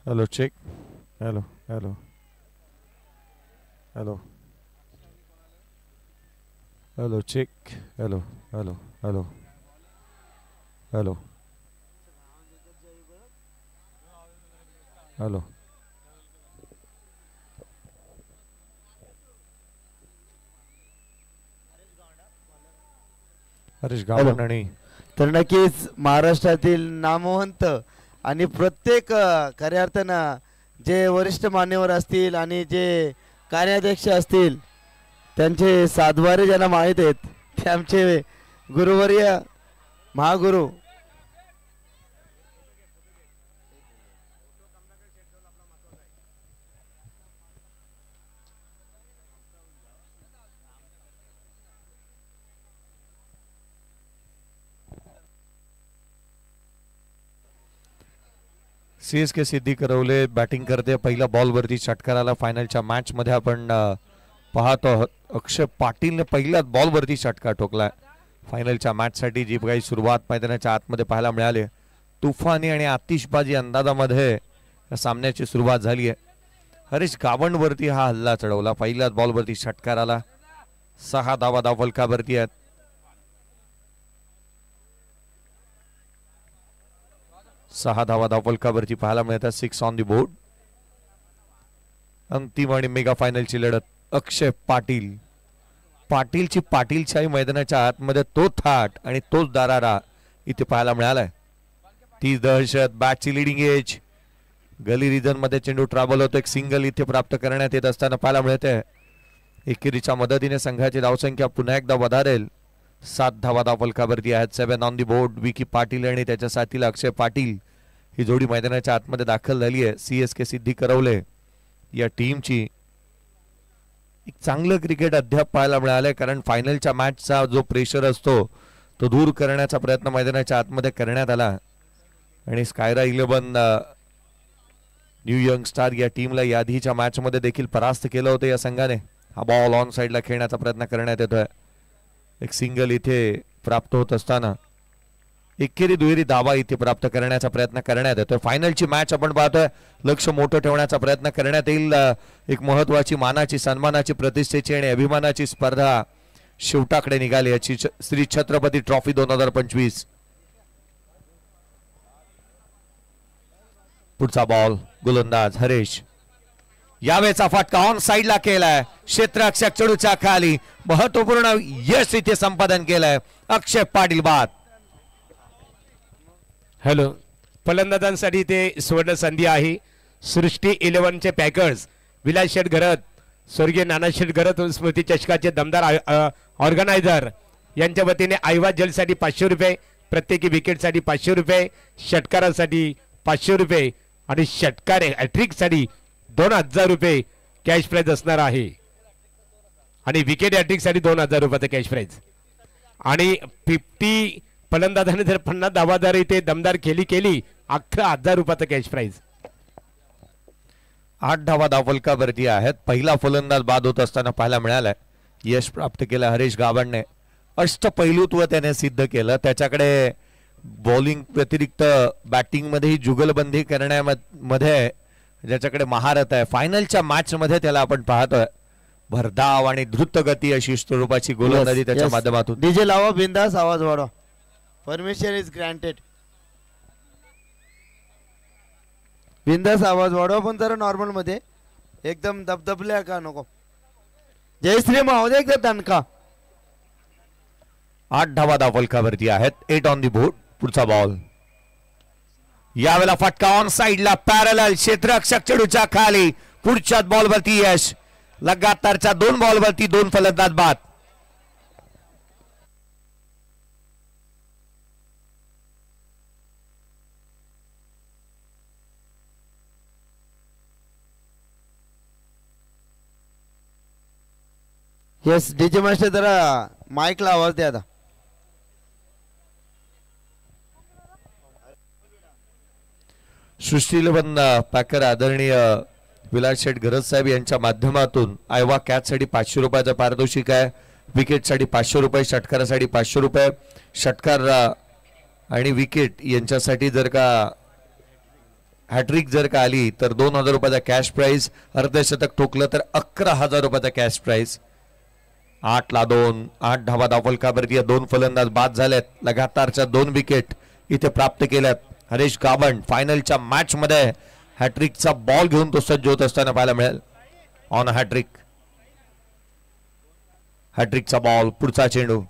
Hello, check. Hello, hello, hello, hello, check. Hello, hello, hello, hello, hello. Harish Gawan आणि तर नक्कीच महाराष्ट्रातील नामवंत आणि प्रत्येक खऱ्या अर्थानं जे वरिष्ठ मान्यवर असतील आणि जे कार्याध्यक्ष असतील त्यांचे सातबारे ज्यांना माहीत आहेत ते आमचे गुरुवर्य महागुरु CSK सिद्धी करवले बॅटिंग करते. पहिल्या बॉलवरती षटकाराला फायनलच्या मॅच मध्ये आपण पाहतो. अक्षय पाटीलने पहिल्याच बॉलवरती षटकार ठोकलाय फायनलच्या मॅच साठी. जी काही सुरुवात मैदानाच्या आतमध्ये पाहायला मिळाली, तुफानी आणि आतिषबाजी अंदाजामध्ये या सामन्याची सुरुवात झाली आहे. हरीश गावणवरती हा हल्ला चढवला. पहिल्याच बॉलवरती षटकाराला 6 धावा धावफलकावरती आहेत. सहा धावा धावफलकावरती पाहायला मिळतात. 6 ऑन दी बोर्ड. अंतिम आणि मेगा फायनलची लढत. अक्षय पाटील, पाटीलची पाटीलशाही मैदानाच्या आतमध्ये तो थाट आणि तोच दरारा इथे पाहायला मिळालाय. ती दहशत. बॅटची लिडिंग एज. गली रिजन मध्ये चेंडू ट्रॅव्हल होतो. एक सिंगल इथे प्राप्त करण्यात येत असताना पाहायला मिळते. एकेरीच्या मदतीने संघाची धावसंख्या पुन्हा एकदा वधारेल. 7 धावा धावफलकावरती आहेत. 7 on the board. Vicky Patil आणि त्याच्या साथीला अक्षय पाटील ही जोडी मैदानाच्या आतमध्ये दाखल झाली आहे. CSK सिद्धी करवले या टीमची. एक चांगलं क्रिकेट अद्याप पाहायला मिळालंय, कारण फायनलच्या मॅचचा जो प्रेशर असतो तो दूर करण्याचा प्रयत्न मैदानाच्या आतमध्ये करण्यात आला. आणि स्कायरा 11 न्यू यंग स्टार या टीमला यादीच्या मॅच मध्ये देखील परास्त केलं होतं या संघाने. हा बॉल ऑन साइडला खेळण्याचा प्रयत्न करण्यात येतोय. एक सिंगल इथे प्राप्त होत असताना एकेरी दुहेरी धावा इथे प्राप्त करण्याचा प्रयत्न करण्यात येतोय. फायनलची मॅच आपण पाहतोय. लक्ष मोठं ठेवण्याचा प्रयत्न करण्यात येईल. एक महत्वाची मानाची, सन्मानाची, प्रतिष्ठेची आणि अभिमानाची स्पर्धा शेवटाकडे निघाली. याची श्री छत्रपती ट्रॉफी 2025. पुढचा बॉल गोलंदाज हरीश. यावेळेचा फटका ऑन साइडला केलाय. क्षेत्ररक्षक चेंडूच्या खाली. महत्वपूर्ण यश इथे संपादन केलंय अक्षय पाटील बाद. हॅलो, फलंदाजांसाठी ते सुवर्ण संधी आहे. सृष्टी 11 चे पॅकर्स विलास शेठ घरत, स्वर्गीय नाना शेठ घरत स्मृती चषकाचे दमदार ऑर्गनायझर यांच्या वतीने आयवा जलसाठी 500 रुपये, प्रत्येकी विकेटसाठी 500 रुपये, षटकारासाठी 500 रुपये आणि षटकार हॅट्रिकसाठी 2000 रुपये कॅश प्राइज असणार आहे. आणि विकेट हॅट्रिकसाठी 2000 रुपयाचं कॅश प्राइज. आणि 50 फलंदाजाने जर 50 धावादार इथे दमदार खेळी केली 11,000 रुपयाचं कॅश प्राइज. 8 धावा धावफलकावरती आहेत. पहिला फलंदाज बाद होत असताना पाहायला मिळालाय. यश प्राप्त केलं हरीश गावणने. अष्टपैलुत्व त्याने सिद्ध केलं. त्याच्याकडे बॉलिंग व्यतिरिक्त बॅटिंग मध्येही जुगलबंदी करण्यामध्ये ज्याच्याकडे महारत आहे. फायनलच्या मॅच मध्ये त्याला आपण पाहतोय. भरधाव आणि द्रुतगती अशी स्वरूपाची गोलंदाजी त्याच्या माध्यमातून. डीजे लावा, बिंदास आवाज वाढवा. Permission is granted. बिंदास आवाज वाढवा, पण जरा नॉर्मल मध्ये. एकदम दबदबल्या का नको. जयश्री महोदय का दणका. 8 धावा धावफलकावरती आहेत. 8 ऑन दी बोर्ड. पुढचा बॉल. यावेळेला फटका ऑन साइडला पॅरलल. क्षेत्ररक्षक चेंडूच्या खाली. पुढच्याच बॉलवरती यश. लगातारच्या 2 बॉलवरती 2 फलंदाज बाद. यस डीजे मास्टर जरा माईकला आवाज द्या आता. सृष्टी 11 पॅकर आदरणीय विलास शेठ घरत साहेब यांच्या माध्यमातून आयवा कॅचसाठी 500 रुपयाचं पारितोषिक आहे. विकेटसाठी 500 रुपये, षटकारासाठी 500 रुपये. षटकार आणि विकेट यांच्यासाठी जर का हॅट्रिक जर का आली तर 2000 रुपयाचा कॅश प्राइज, अर्धशतक ठोकलं तर 11,000 रुपयाचा कॅश प्राइज. 8-2, 8 धावा धावफलकावरती 2 फलंदाज बाद झालेत. लगातारच्या 2 विकेट इथे प्राप्त केल्यात. हरीश गाबंड फायनलच्या मॅच मध्ये हॅट्रिकचा बॉल घेऊन तो सज्ज होत असताना पाहायला मिळेल. ऑन हॅट्रिक, हॅट्रिकचा बॉल, पुढचा चेंडू,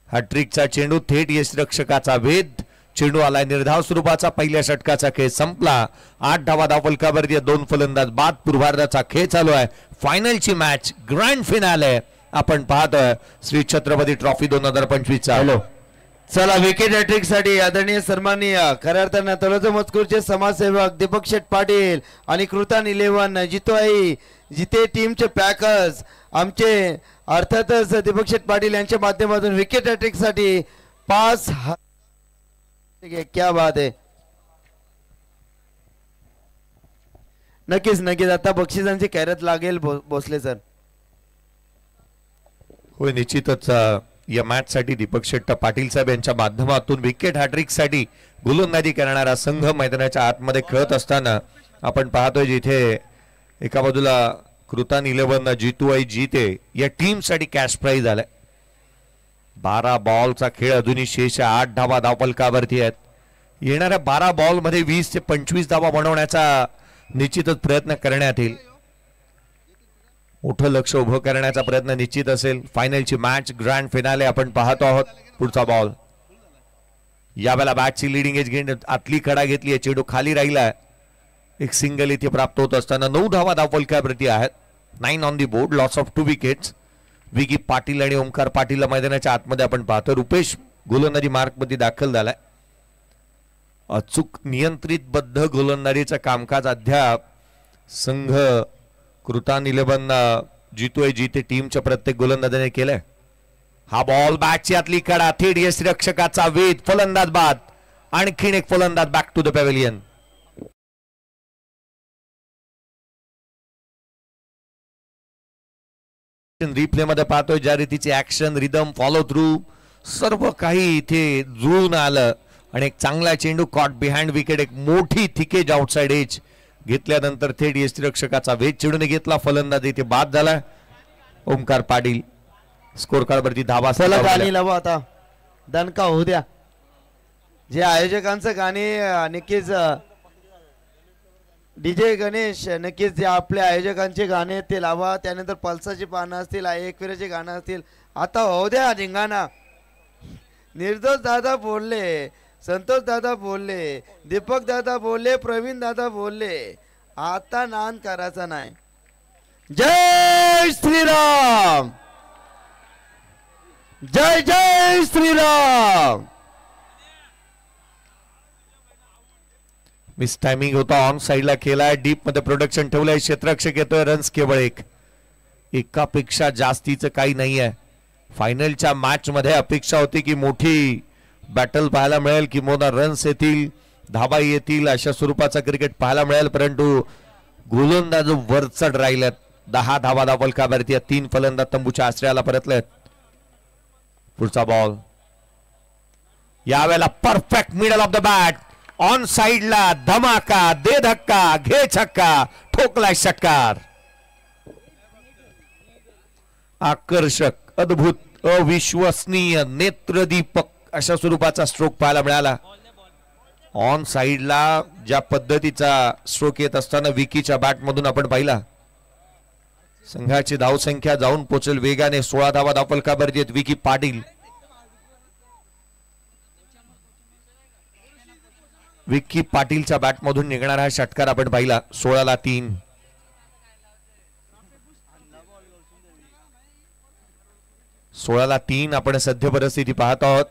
हॅट्रिकचा चेंडू थेट यष्टिरक्षकाचा भेद. चेंडू आलाय निर्धाव स्वरूपाचा. पहिल्या षटकाचा खेळ संपला. 8 धावा धावफलकावरती 2 फलंदाज बाद. पूर्वार्धाचा खेळ चालू आहे. फायनलची मॅच, ग्रँड फिनाले आपण पाहतोय श्री छत्रपती ट्रॉफी 2025 चा. हॅलो, चला विकेट हॅट्रिक साठी आदरणीय सन्माननीय खऱ्या अर्थानं तळोजा मजकूरचे समाजसेवक दीपक शेठ पाटील आणि कृतान 11 जितोई जिथे टीमचे पॅकर्स आमचे अर्थातच दीपक शेठ पाटील यांच्या माध्यमातून विकेट हॅट्रिक साठी 5. क्या बात आहे. नक्कीच नक्कीच आता बक्षिसांची कैरत लागेल भोसले सर. होय, निश्चितच या मॅच साठी दीपक शेट्टी पाटील साहेब यांच्या माध्यमातून विकेट हॅट्रिक साठी गोलंदाजी करणारा संघ मैदानाच्या आतमध्ये खेळत असताना आपण पाहतोय जिथे एका बाजूला कृतान 11 जितू जीते या टीम साठी कॅश प्राइज आलाय. 12 बॉलचा खेळ अजूनही शेष आहे. 8 धावा धावफलकावरती आहेत. येणाऱ्या 12 बॉल मध्ये 20 ते 25 धावा बनवण्याचा निश्चितच प्रयत्न करण्यात येईल. मोठं लक्ष उभं करण्याचा प्रयत्न निश्चित असेल. फायनलची मॅच, ग्रँड फिनाले आपण पाहतो आहोत. पुढचा बॉल, यावेळेला बॅटची लिडिंग एज घेऊन आतली कडा घेतली आहे. चेंडू खाली राहिला. एक सिंगल इथे प्राप्त होत असताना 9 धावा धावफलकावरती आहेत. 9 on the board, loss of 2 wickets. Vicky Patil आणि ओमकार पाटील मैदानाच्या आतमध्ये आपण पाहतो. रुपेश गोलंदाजी मार्क मध्ये दाखल झालाय. अचूक नियंत्रितबद्ध गोलंदाजीचं कामकाज अद्याप संघ कृतान 11 जितोय जिथे टीमच्या प्रत्येक गोलंदाजाने केलंय. हा बॉल बॅटची आतली कडा, थेट यष्टिरक्षकाचा वेध, फलंदाज बाद. आणखीन एक फलंदाज back to the pavilion. Replay मध्ये पाहतोय ज्या रीतीची ऍक्शन, रिदम, फॉलो थ्रू सर्व काही इथे जुळून आलं आणि एक चांगला चेंडू कॉट बिहाइंड विकेट. एक मोठी थिकेज आउटसाइड एज घेतल्यानंतर थेट यष्टिरक्षकाचा वेध चेंडूने घेतला. फलंदाज इथे बाद झाला. ओमकार पाटील स्कोर कार्ड वरती धावा. चला गाणी लावा आता, दणका होऊ द्या. जे आयोजकांचं गाणे नक्कीच डीजे गणेश, नक्कीच जे आपल्या आयोजकांचे गाणे ते लावा. त्यानंतर पल्साची पानं असतील, एकविराचे गाणं असतील. आता होऊ द्या धिंगाणा. निर्दोष दादा बोलले, संतोष दादा बोलले, दीपक दादा बोलले, प्रवीण दादा बोलले. आता नान करायचा नाही. जय श्रीराम, जय जय श्रीराम. मिस टायमिंग होता. ऑन साइडला केलाय, डीप मध्ये प्रोडक्शन ठेवलंय. क्षेत्ररक्षक येतोय. रन्स केवळ एकापेक्षा जास्तीचं काही नाही आहे. फायनलच्या मॅच मध्ये अपेक्षा होती की मोठी बॅटल पाहायला मिळेल, किंवा रन्स येतील, धाबा येतील, अशा स्वरूपाचा क्रिकेट पाहायला मिळेल. परंतु गोलंदाज वरचढ राहिलेत. 10 धावा धावफलकावरती 3 फलंदाज तंबूच्या आश्रयाला परतलेत. पुढचा बॉल, यावेळेला perfect middle of the bat. On साइडला धमाका, दे धक्का, घे छक्का, ठोकलाय षटकार. आकर्षक, अद्भुत, अविश्वसनीय, नेत्रदीपक अशा स्वरूपाचा स्ट्रोक पाहायला मिळाला. ऑन साइडला ज्या पद्धतीचा स्ट्रोक येत असताना विकीच्या बॅट मधून आपण पाहिला. संघाची धावसंख्या जाऊन पोहोचेल वेगाने. 16 धावा धावफलकावरती आहेत. विकी पाटील, विकी पाटीलच्या बॅट मधून निघणारा हा षटकार आपण पाहिला. 16-3. आपण सध्या परिस्थिती पाहत आहोत.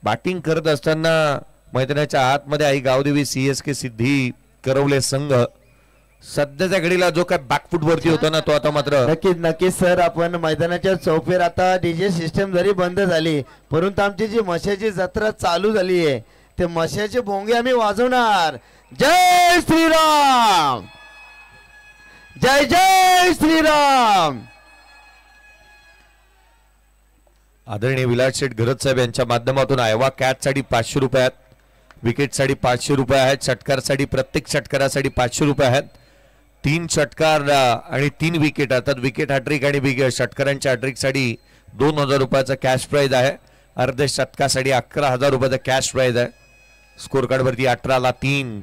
बॅटिंग करत असताना मैदानाच्या आतमध्ये आई गावदेवी, CSK सिद्धी, करवले संघ सध्याच्या घडीला जो काय बॅकफुट वरती होता ना, तो आता मात्र नक्कीच नक्कीच सर. आपण मैदानाच्या चौफेर आता डीजे सिस्टम जरी बंद झाली, परंतु आमची जी मशाची जत्रा चालू झाली आहे, ते मशाचे भोंगे आम्ही वाजवणार. जय श्रीराम, जय जय श्रीराम. आदरणीय विलास शेठ घरत साहेब यांच्या माध्यमातून आयवा कॅट साठी 500 रुपयात विकेटसाठी 500 रुपये आहेत, षटकारासाठी प्रत्येक षटकारासाठी 500 रुपये आहेत. 3 षटकार आणि 3 विकेट अर्थात विकेट हॅट्रिक आणि षटकारांच्या हॅट्रिकसाठी 2000 रुपयाचा कॅश प्राईज आहे. अर्ध्या शतकासाठी 11,000 रुपयाचा कॅश प्राईज आहे. स्कोर कार्ड वरती 18ला 3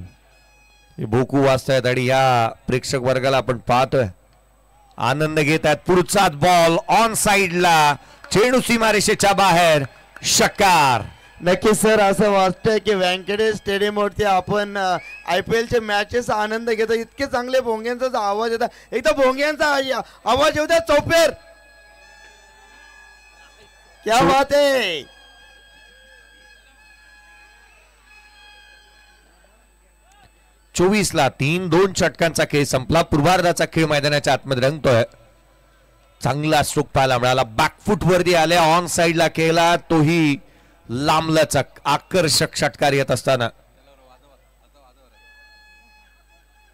भोकू वाजतायत आणि या प्रेक्षक वर्गाला आपण पाहतोय आनंद घेत आहेत. पुढचाच बॉल ऑन साइडला, चेंडू सीमारेषेच्या बाहेर, षटकार. नक्कीच सर, असं वाटतंय की व्यंकटेश स्टेडियम वरती आपण IPL चे मॅचेस आनंद घेतो. इतके चांगले भोंग्यांचा आवाज येतात, एकदा भोंग्यांचा आवाज येऊ द्या चौफेर. क्या बात आहे. चोवीसला 3 2 षटकांचा खेळ संपला. पूर्वार्धाचा खेळ मैदानाच्या आतमध्ये रंगतोय. चांगला स्ट्रोक पाहायला मिळाला. बॅकफुट वरती आल्या, ऑन साइडला केला, तोही लांबलचक आकर्षक षटकार येत असताना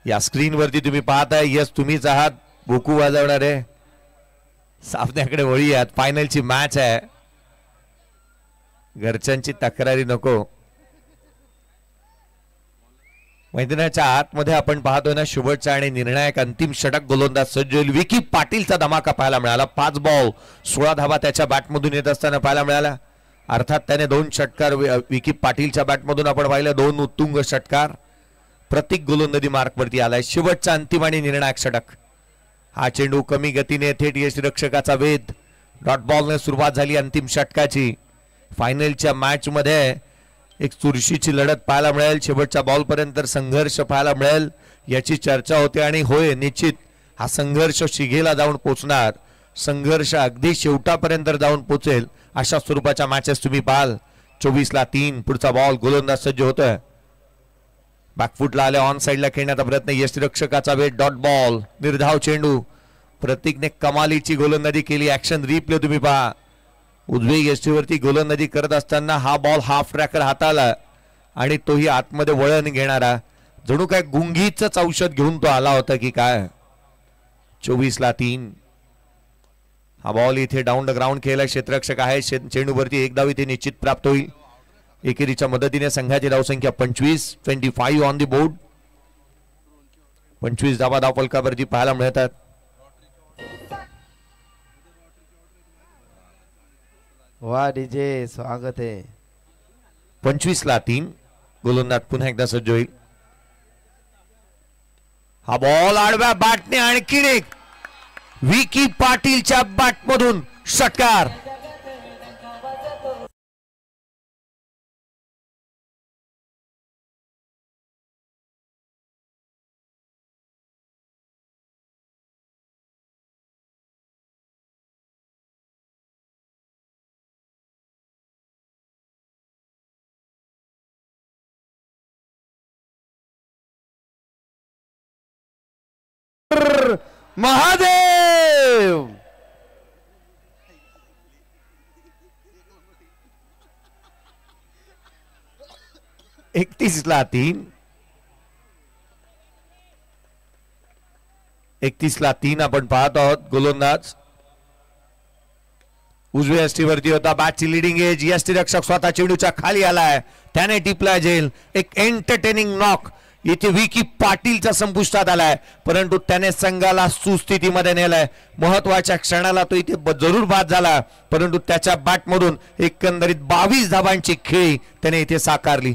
या स्क्रीन वरती तुम्ही पाहताय. यस, तुम्हीच आहात भोकू वाजवणारे. सामन्याकडे वळी आहेत. फायनलची मॅच आहे. घरच्यांची तक्रारी नको. मैदानाच्या आतमध्ये आपण पाहतोय ना शेवटचा आणि निर्णायक अंतिम षटक गोलंदाज सज्ज होईल. विकी पाटीलचा धमाका पाहायला मिळाला. 5 बॉल 16 धावा त्याच्या बॅटमधून येत असताना पाहायला मिळाला. अर्थात त्याने 2 षटकार विकी पाटीलच्या बॅटमधून आपण पाहिलं. 2 उत्तुंग षटकार. प्रत्येक गोलंदाजी मार्कवरती आलाय. शेवटचा अंतिम आणि निर्णायक षटक. हा चेंडू कमी गतीने थेट यष्टिरक्षकाचा वेध. डॉट बॉलने सुरुवात झाली अंतिम षटकाची. फायनलच्या मॅच मध्ये एक चुरशीची लढत पाहायला मिळेल. शेवटच्या बॉल पर्यंत संघर्ष पाहायला मिळेल याची चर्चा होते. आणि होय, निश्चित हा संघर्ष शिगेला जाऊन पोहोचणार. संघर्ष अगदी शेवटापर्यंत जाऊन पोहोचेल अशा स्वरूपाच्या मॅचेस तुम्ही पाहाल. 24ला 3 पुढचा बॉल गोलंदाज सज्ज होतोय. बॅकफुटला आले, ऑन साइडला खेळण्याचा प्रयत्न, यष्टिरक्षकाचा वेट, डॉट बॉल, निर्धाव चेंडू. प्रतीकने कमालीची गोलंदाजी केली. ऍक्शन रिप्ले तुम्ही पहा. उजवी यष्टीवरती गोलंदाजी करत असताना हा बॉल हाफ ट्रॅकर हाताला आणि तोही आतमध्ये वळण घेणारा, जणू काय गुंगीच औषध घेऊन तो आला होता की काय. 24ला 3 हा बॉल इथे डाऊन द ग्राउंड केला. क्षेत्ररक्षक आहे. चेंडूवरती एक धाव इथे निश्चित प्राप्त होईल. एकेरीच्या मदतीने संघाची धावसंख्या 25 ऑन दी बोर्ड. 25 धावा धावफलकावरती पाहायला मिळतात. वा डीजे, स्वागत आहे. 25ला 3 गोलंदाज पुन्हा एकदा सज्ज होईल. हा बॉल आडव्या बॅटने आणखीन एक विकी पाटीलच्या बॅटमधून षटकार. महादेव. ला 3 आपण पाहत आहोत. गोलंदाज उजव्या यष्टीवरती होता. बॅटची लिडिंग एज. यष्टीरक्षक स्वतः चेंडूच्या खाली आलाय. त्याने टिपला झेल. एक एंटरटेनिंग नॉक इथे विकी पाटीलच्या संपुष्टात आलाय, परंतु त्याने संघाला सुस्थितीमध्ये नेलाय. महत्वाच्या क्षणाला तो इथे जरूर बाद झाला, परंतु त्याच्या बॅटमधून एकंदरीत 22 धावांची खेळी त्याने इथे साकारली.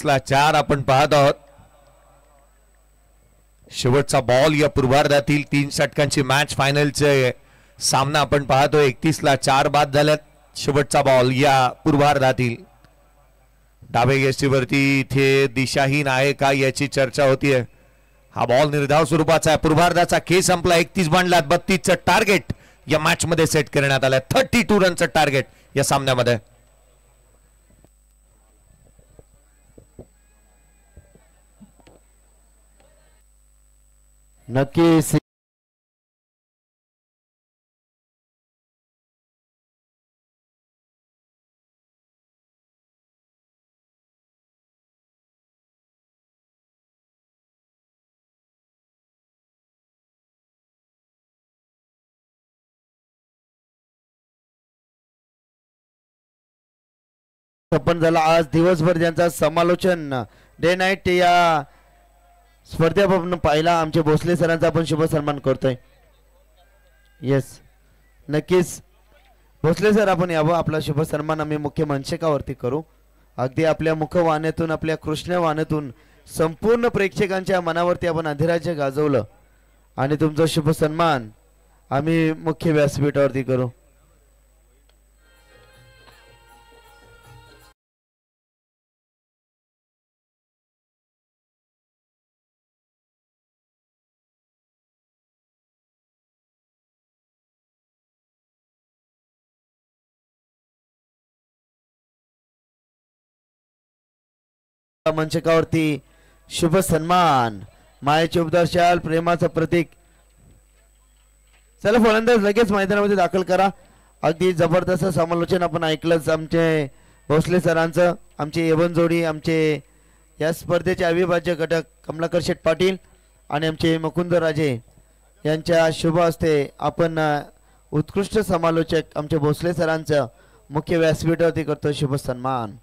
ला 4 आपण पाहत आहोत. शेवटचा बॉल या पूर्वार्धातील 3 षटकांची मॅच फायनलचे सामना आपण पाहतोय. 31ला 4 बाद झाल्यात. शेवटचा बॉल या पूर्वार्धातील. डावे यष्टीवरती इथे दिशाहीन आहे का याची चर्चा होतीये. हा बॉल निर्धाव स्वरूपाचा आहे. पूर्वार्धाचा खेळ संपला. 31 मांडलात. 32चं टार्गेट या मॅच मध्ये सेट करण्यात आलाय. 32 रनचं टार्गेट या सामन्यामध्ये. नक्कीच संपन्न झाला. आज दिवसभर ज्यांचा समालोचन डे नाईट या स्पर्धेत आपण पाहिला, आमचे भोसले सरांचा आपण शुभ सन्मान करतोय. येस, नक्कीच भोसले सर आपण यावं. आपला शुभ सन्मान आम्ही मुख्य मंचकावरती करू. अगदी आपल्या मुखवाण्यातून, आपल्या कृष्ण वाण्यातून संपूर्ण प्रेक्षकांच्या मनावरती आपण अधिराज्य गाजवलं आणि तुमचा शुभ सन्मान आम्ही मुख्य व्यासपीठावरती करू. मंचकावरती शुभ सन्मान, मायेचे उपदर्शाल, प्रेमाचं प्रतीक. चला फलंदाज लगेच मैदानामध्ये दाखल करा. अगदी जबरदस्त समालोचन आपण ऐकलंच आमचे भोसले सरांचं. आमचे यवन जोडी, आमचे या स्पर्धेचे अविभाज्य घटक कमलाकर शेठ पाटील आणि आमचे मुकुंद राजे यांच्या शुभ हस्ते आपण उत्कृष्ट समालोचक आमचे भोसले सरांचं मुख्य व्यासपीठावरती करतो शुभ सन्मान.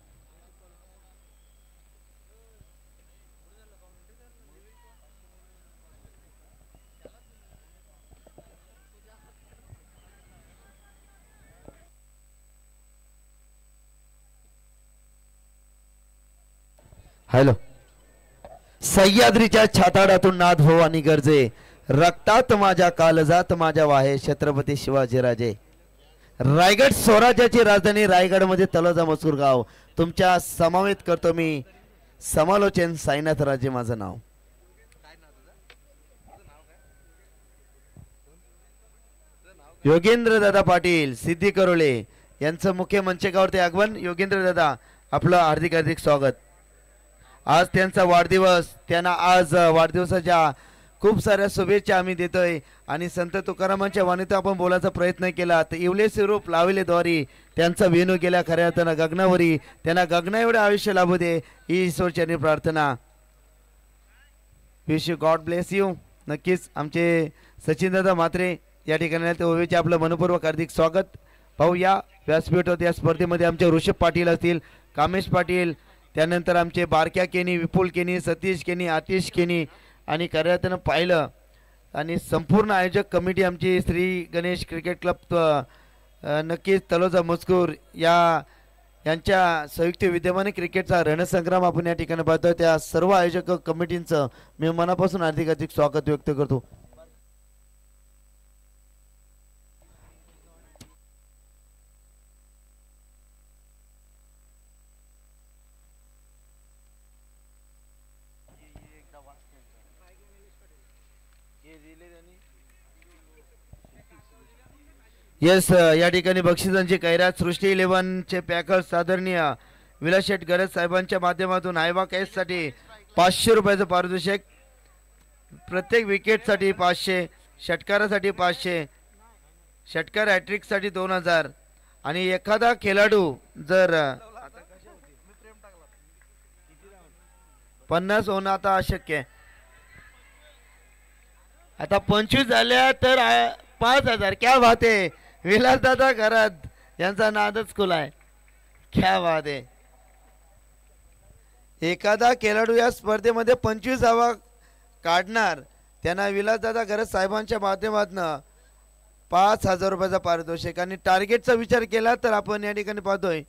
हॅलो. सह्याद्रीच्या छाताडातून नाद हो आणि गरजे, रक्तात माझ्या कालजात माझ्या वाहे छत्रपती शिवाजीराजे. रायगड स्वराज्याची राजधानी, रायगड मध्ये तलोजा मजकूर गाव. तुमच्या समावेत करतो मी समालोचन साईनाथ राजे माझं नाव. योगेंद्र दादा पाटील सिद्धी करोळे यांचं मुख्य मंचकावरती आगमन. योगेंद्र दादा आपलं हार्दिक हार्दिक स्वागत. आज त्यांचा वाढदिवस, त्यांना आज वाढदिवसाच्या खूप साऱ्या शुभेच्छा आम्ही देतोय आणि संत तुकारामांच्या वाणीतून आपण बोलायचा प्रयत्न केला. तर इवले स्वरूप लावले द्वारी त्यांचा वेणू गेल्या खऱ्या अर्थानं गगनावरी, त्यांना गगना एवढे आयुष्य लाभू दे ही ईश्वरचरणी प्रार्थना. Wish you, God bless you. नक्कीच आमचे सचिन दादा म्हात्रे या ठिकाणी ओवेचे आपलं मनपूर्वक हार्दिक स्वागत. भाऊ या व्यासपीठ होते या स्पर्धेमध्ये आमचे ऋषभ पाटील असतील, कामेश पाटील, त्यानंतर आमचे बारक्या केनी, विपुल केनी, सतीश केनी, आतिश केनी आणि खऱ्यातनं पाहिलं आणि संपूर्ण आयोजक कमिटी आमची श्री गणेश क्रिकेट क्लब नक्कीच तलोजा मजकूर यांच्या संयुक्त विद्यमाने क्रिकेटचा रणसंग्राम आपण या ठिकाणी पाहतोय. त्या सर्व आयोजक कमिटींचं मी मनापासून हार्दिक हार्दिक स्वागत व्यक्त करतो. येस, या ठिकाणी बक्षिसांची कैरात सृष्टी 11 चे पॅकर्स आदरणीय विलास शेठ गरज साहेबांच्या माध्यमातून आयवा कॅश साठी 500 रुपयाचं पारितोषिक, प्रत्येक विकेट साठी 500, षटकारासाठी 500, षटकार हॅट्रिक साठी 2000 आणि एखादा खेळाडू जर 50 होणं आता अशक्य आहे. आता 25 झाल्या तर 5000. क्या बात आहे. विलास दादा घरात यांचा नादच खुला आहे. क्या बात आहे. एखादा खेळाडू या स्पर्धेमध्ये 25 धावा काढणार त्यांना विलास दादा घरत साहेबांच्या माध्यमातून 5000 रुपयाचा पारितोषिक. आणि टार्गेटचा विचार केला तर आपण या ठिकाणी पाहतोय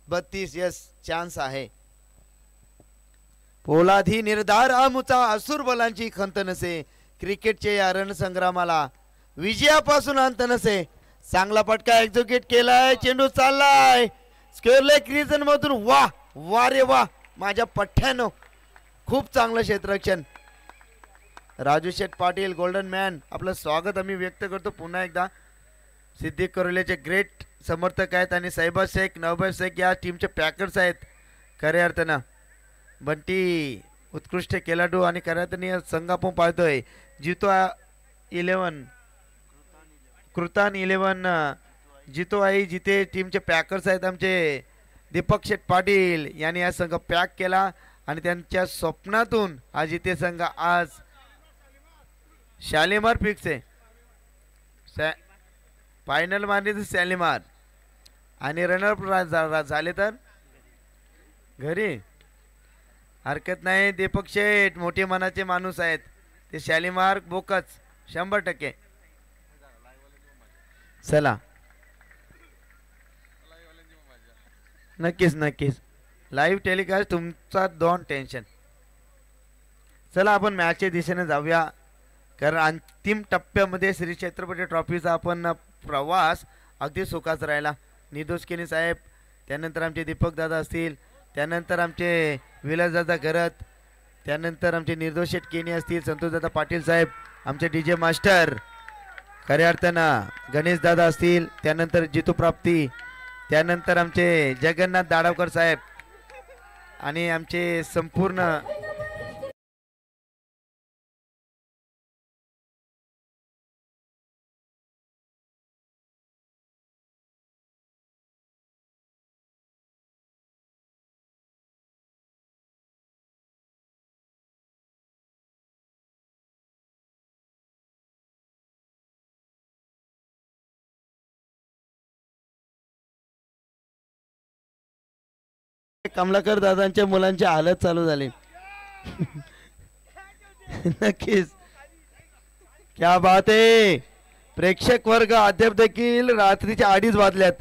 32. यस, चान्स आहे. पोलादी निर्धार आमुचा असुर बलांची खंत नसे, क्रिकेटचे या रणसंग्रामाला विजयापासून अंत नसे. चांगला पटका एक्झिक्यूट केलाय, चेंडू चाललाय स्क्वेअर लेग रिजन मधून. वा वा रे वा माझ्या पठ्ठ्यानो, खूप चांगलं क्षेत्ररक्षण. राजू शेठ पाटील गोल्डन मॅन आपलं स्वागत आम्ही व्यक्त करतो पुन्हा एकदा. सिद्दीक करोलेचे ग्रेट समर्थक आहेत आणि साईबा शेख नवबा शेख या टीमचे पॅकर्स आहेत. खऱ्या अर्थानं बंटी उत्कृष्ट खेळाडू आणि खऱ्या अर्थाने संघ आपण पाहतोय जितो 11 कृतान 11 जितो आई जिथे टीमचे पॅकर्स आहेत आमचे दीपक शेठ पाटील यांनी हा संघ पॅक केला आणि त्यांच्या स्वप्नातून आज इथे संघ आज शालिमार फिक्स आहे. फायनल मारली तर शालिमार आणि रनर झाले तर घरी हरकत नाही. दीपक शेठ मोठे मनाचे माणूस आहेत ते शालिमार बोकच 100%. चला नक्कीच नक्कीच लाईव्ह टेलिकास्ट तुमचा डोंट टेन्शन. चला आपण मॅचच्या दिशेने जाऊया कारण अंतिम टप्प्यामध्ये श्री छत्रपती ट्रॉफीचा आपण प्रवास अगदी सुखाचा राहिला. निर्दोष केनी साहेब त्यानंतर आमचे दीपक दादा असतील त्यानंतर आमचे विलासदादा घरत त्यानंतर आमचे निर्दोष शेठ केनी असतील संतोषदादा पाटील साहेब आमचे DJ मास्टर खऱ्या अर्थानं गणेश दादा असतील त्यानंतर जितू प्राप्ती त्यानंतर आमचे जगन्नाथ दाडावकर साहेब आणि आमचे संपूर्ण कमलाकर दादांच्या मुलांची हालत चालू झाली. नक्कीच क्या बात आहे. प्रेक्षक वर्ग अद्याप देखील रात्रीच्या 2:30 वाजल्यात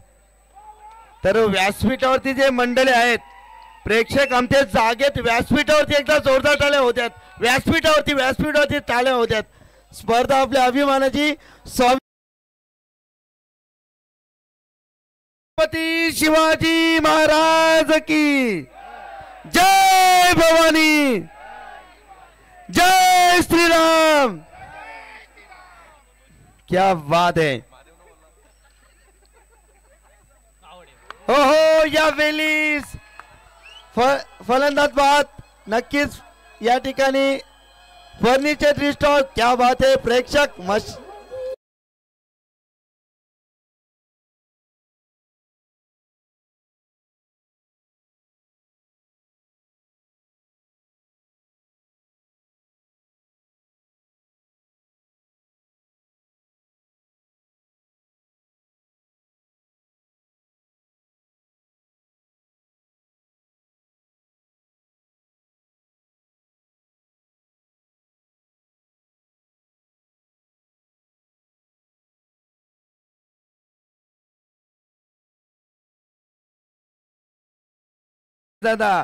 तर व्यासपीठावरती जे मंडळी आहेत प्रेक्षक आमच्या जागेत व्यासपीठावरती एकदा जोरदार टाळ्या होत्यात. व्यासपीठावरती टाळ्या होत्यात. स्पर्धा आपल्या अभिमानाची छत्रपती शिवाजी महाराज की जय. भवानी जय श्रीराम. क्या बात है. हो हो या वेळी फलंदाज बाद नक्कीच या ठिकाणी फर्निचर रिस्टॉक. क्या बात है. प्रेक्षक दादा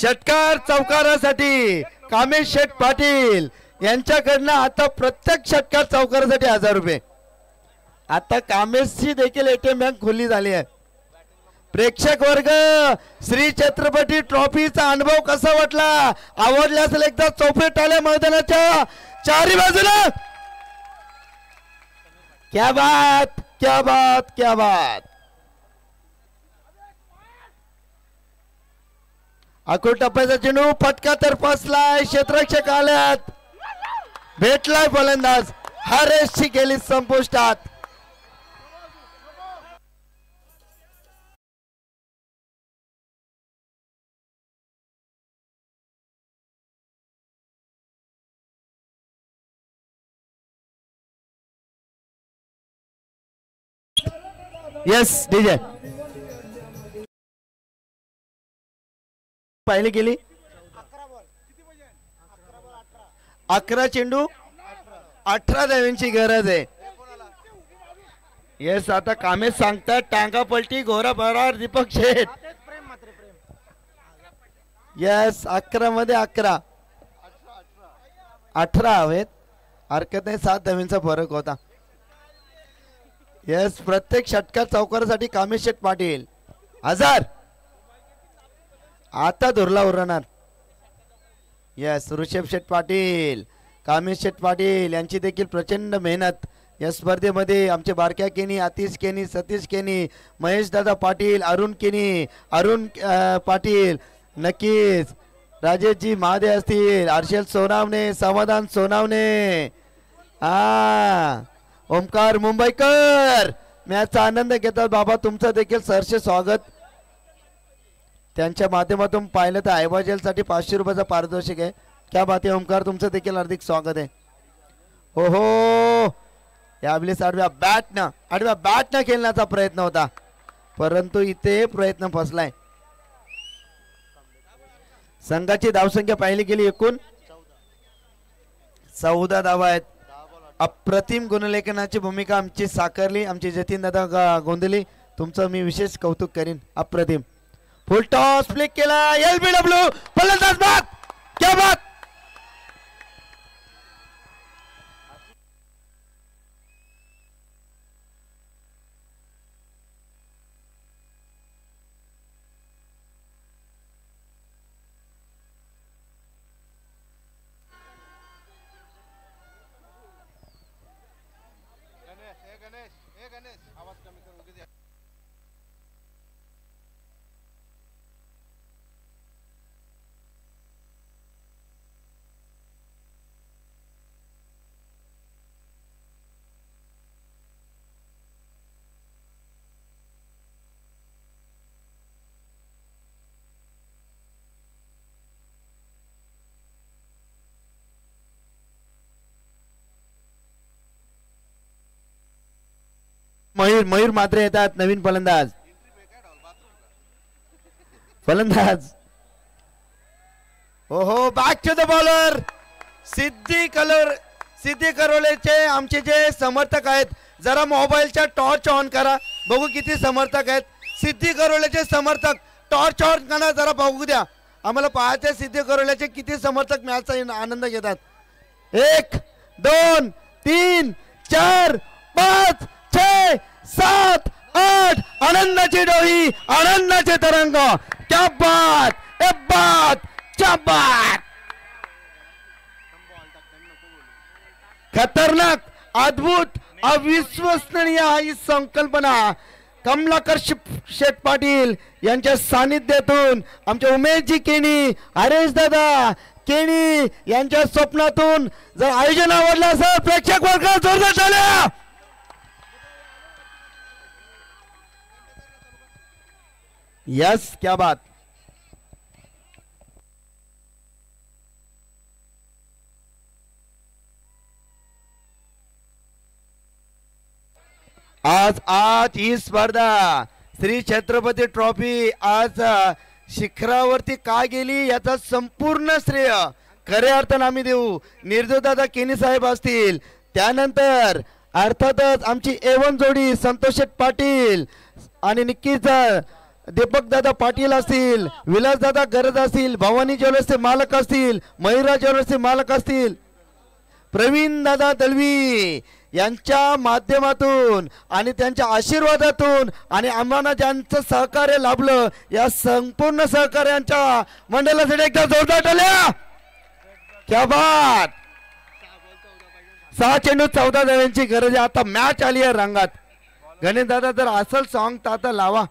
षटकार चौकारासाठी कामेश शेठ पाटील यांच्याकडनं आता प्रत्येक षटकार चौकारासाठी 1000 रुपये. आता कामेशची देखील ATM बँक खुली झाली आहे. प्रेक्षक वर्ग श्री छत्रपती ट्रॉफीचा अनुभव कसा वाटला आवडला असेल एकदा चौफेर टाळ्या मैदानाच्या चारी बाजूला. क्या बात क्या बात क्या बात. अकोट टप्प्याचा चेंडू फटका तर फसलाय. क्षेत्ररक्षक आल्यात भेटलाय फलंदाज. हा रेसची गेली संपुष्टात. येस डीजे पाहिली गेली. 11 चेंडू 18 धावांची गरज आहे. येस आता कामेश सांगतात टांगा पलटी घोरा भरार दीपक शेठ. येस 11 मध्ये 11 18 हवेत हरकत नाही. 7 धावांचा फरक होता. येस प्रत्येक षटकार चौकारासाठी कामेश शेठ पाटील 1000. आता धुरला उरणार यस ऋषभ शेठ पाटील, कामेश शेठ पाटील यांची देखील प्रचंड मेहनत या स्पर्धेमध्ये. आमचे बारक्या केनी, आतिश केनी, सतीश केनी, महेश दादा पाटील, अरुण केनी, अरुण पाटील, नक्कीच राजेशजी महादे असतील, हर्षल सोनावणे, समाधान सोनावणे, ओमकार मुंबईकर मॅचचा आनंद घेतात. बाबा तुमचं देखील सहर्ष स्वागत. त्यांच्या माध्यमातून पाहिलं तर आयबाजेलसाठी 500 रुपयाचा पारितोषिक आहे. क्या बात आहे ओमकार, तुमचं देखील हार्दिक स्वागत आहे. हो हो यावेळेस आडव्या बॅटनं खेळण्याचा प्रयत्न होता, परंतु इथे प्रयत्न फसलाय. संघाची धावसंख्या पाहिली गेली एकूण 14 धावा आहेत. अप्रतिम गुणलेखनाची भूमिका आमची साकारली आमचे जतीन दादा गोंधली, तुमचं मी विशेष कौतुक करीन. अप्रतिम फुल टॉस फ्लिक केला, LBW फलंदाज बाद, क्या बात. मयूर मात्रे येतात, नवीन फलंदाज हो बॅक टू द बॉलर. सिद्धी करोलेचे आमचे जे समर्थक आहेत, जरा मोबाईलच्या टॉर्च ऑन करा, बघू किती समर्थक आहेत. सिद्धी करोलेचे समर्थक टॉर्च ऑन करा, जरा बघू द्या आम्हाला पाहायचे सिद्धी करोलेचे किती समर्थक मॅचचा आनंद घेतात. 1 2 3 4 5 6 7 8 आनंदाची डोही, आनंदाचे तरंग. क्या बात, ए बात, क्या बात. खतरनाक, अद्भुत, अविश्वसनीय ही संकल्पना कमलाकर शेठ पाटील यांच्या सानिध्यातून आमचे उमेशजी केनी, हरेश दादा केनी यांच्या स्वप्नातून जर आयोजन आवडलं असेल प्रेक्षक वर्ग जोरदार टाळ्या. यस क्या बात. आज ही स्पर्धा श्री छत्रपती ट्रॉफी आज शिखरावरती का गेली याचा संपूर्ण श्रेय खऱ्या अर्थानं आम्ही देऊ. निर्दोदादा केनी साहेब असतील, त्यानंतर अर्थातच आमची A1 जोडी संतोष पाटील आणि नक्कीच दीपक दादा पाटील असतील, विलास दादा गरज असतील, भवानी ज्वेलर्सचे मालक असतील, मयुरा ज्वेलर्सचे मालक असतील, प्रवीण दादा दलवी यांच्या माध्यमातून आणि त्यांच्या आशीर्वादातून आणि आम्हाला ज्यांचं सहकार्य लाभलं या संपूर्ण सहकार्यांच्या मंडळासाठी एकदा जोरदार टाळ्या. क्या बात. 6 चेंडू 14 धावांची गरज आहे. आता मॅच आली आहे रंगात. गणेश दादा जर असल सॉन्ग तर आता लावा.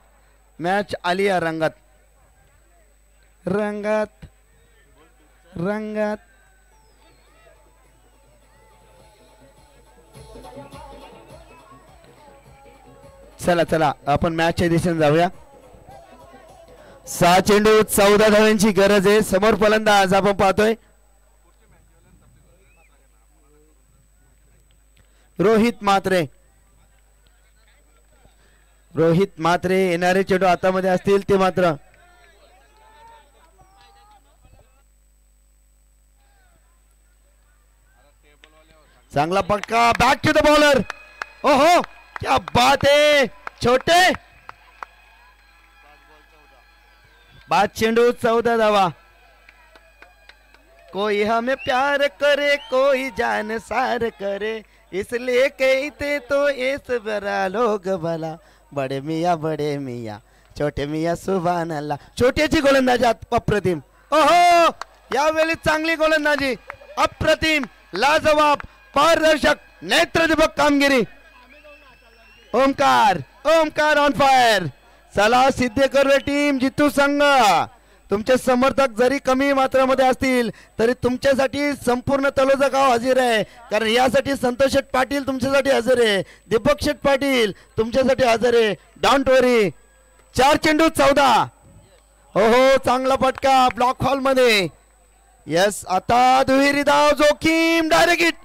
मॅच आली आहे रंगात रंगात रंगात. चला आपण मॅचच्या दिशेने जाऊया. 6 चेंडू 14 धावांची गरज आहे. समोर फलंदाज आपण पाहतोय रोहित मात्रे येणारे चेंडू हातामध्ये असतील ते मात्र चांगला पक्का. Back to the bowler. ओहो क्या बात है छोटे. 5 चेंडू 14 धावा. कोई हमें प्यार करे कोई जान सार करे, इसलिए कहते तो इस बरा लोग भला. बड़े मियाँ छोटे मियाँ सुभान अल्लाह. छोट्याची गोलंदाजी अप्रतिम. ओहो यावेळी चांगली गोलंदाजी, अप्रतिम, लाजवाब, पारदर्शक, नेत्रदीपक कामगिरी. Omkar Omkar on fire. चला सिद्धेकर टीम, जितू संघ, तुमचे समर्थक जरी कमी मात्रामध्ये असतील तरी तुमच्यासाठी संपूर्ण तलोजा गाव हजर आहे. कारण यासाठी संतोष शेठ पाटील तुमच्यासाठी हजर आहे, दीपक शेठ पाटील तुमच्यासाठी हजर आहे. डोंट वरी. 4 चेंडू 14. हो चांगला फटका ब्लॉक हॉल मध्ये. यस, आता दुहेरी धाव, जोखीम, डायरेक्ट हिट,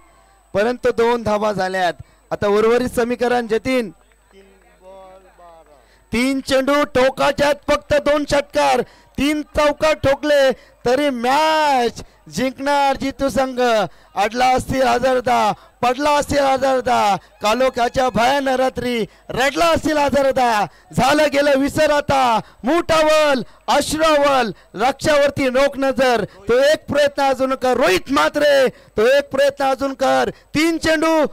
परंतु 2 धावा झाल्यात. आता उर्वरित समीकरण जतीन. 3 चेंडू टोकाच्यात, फक्त 2 षटकार, 3 चौकार ठोकले तरी मॅच जिंकणार जितू संघ. अडला असतील हजारदा, पडला असतील हजारदा, कालोख्याच्या भयान रात्री रडला असतील हजारदा. झालं गेलं विसर आता, मुठावल अश्रावल, रक्षावरती रोख नजर. तो एक प्रयत्न अजून कर रोहित म्हात्रे, तो एक प्रयत्न अजून कर. 3 चेंडू.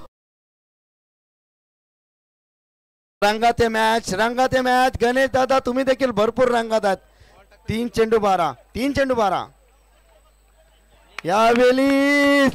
रंगात मॅच, रंगात मॅच. गणेश दादा तुम्ही देखील भरपूर रंगात आहात. 3 चेंडू 12, 3 चेंडू 12. यावेळी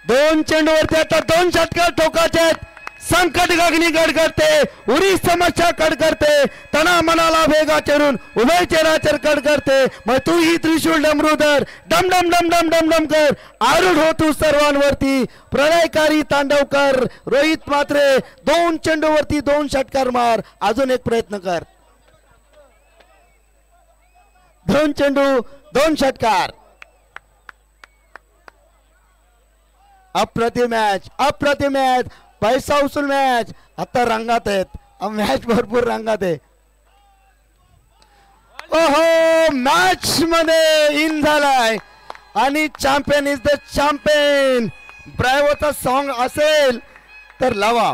2 चेंडूवरती आता 2 षटकार ठोकाचे आहेत. संकट गगनी गडगडते, उरी समस्या कडकडते, तना मनाला भेगा चरून उभय चराचर कडकडते. मग तू ही त्रिशूल डमरूधर, डम डम डम डम डम डम कर, आरूढ हो तू सर्वांवरती, प्रलयकारी तांडव कर. रोहित म्हात्रे 2 चेंडूवरती 2 षटकार मार. अजून एक प्रयत्न कर. 2 चेंडू 2 षटकार. अप्रतिम मॅच, अप्रतिम मॅच, पैसा उचल मॅच. आता रंगात आहेत, मॅच भरपूर रंगात आहे. ओहो, मॅच मध्ये इन झालाय आणि चॅम्पियन इज द चॅम्पियन. ब्राव्होचा सॉन्ग असेल तर लावा.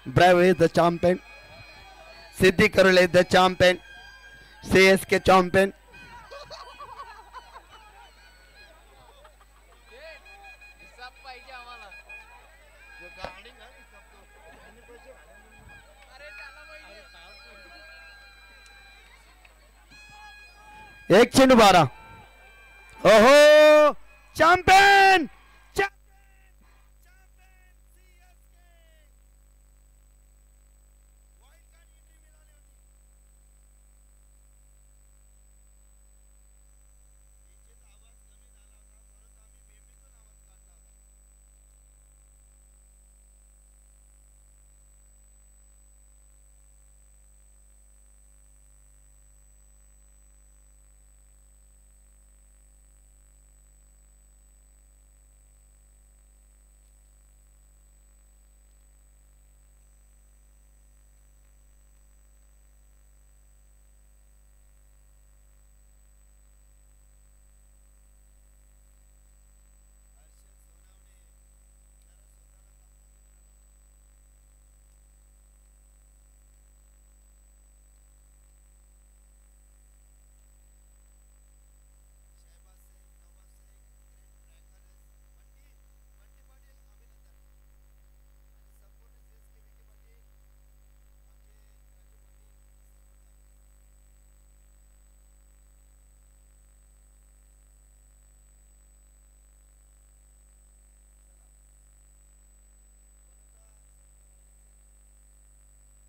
ब्राव्हो इज द चॅम्पियन, सिद्धी करोल is the champion, CSK champion. एक चेंडू 12. ओहो, चॅम्पियन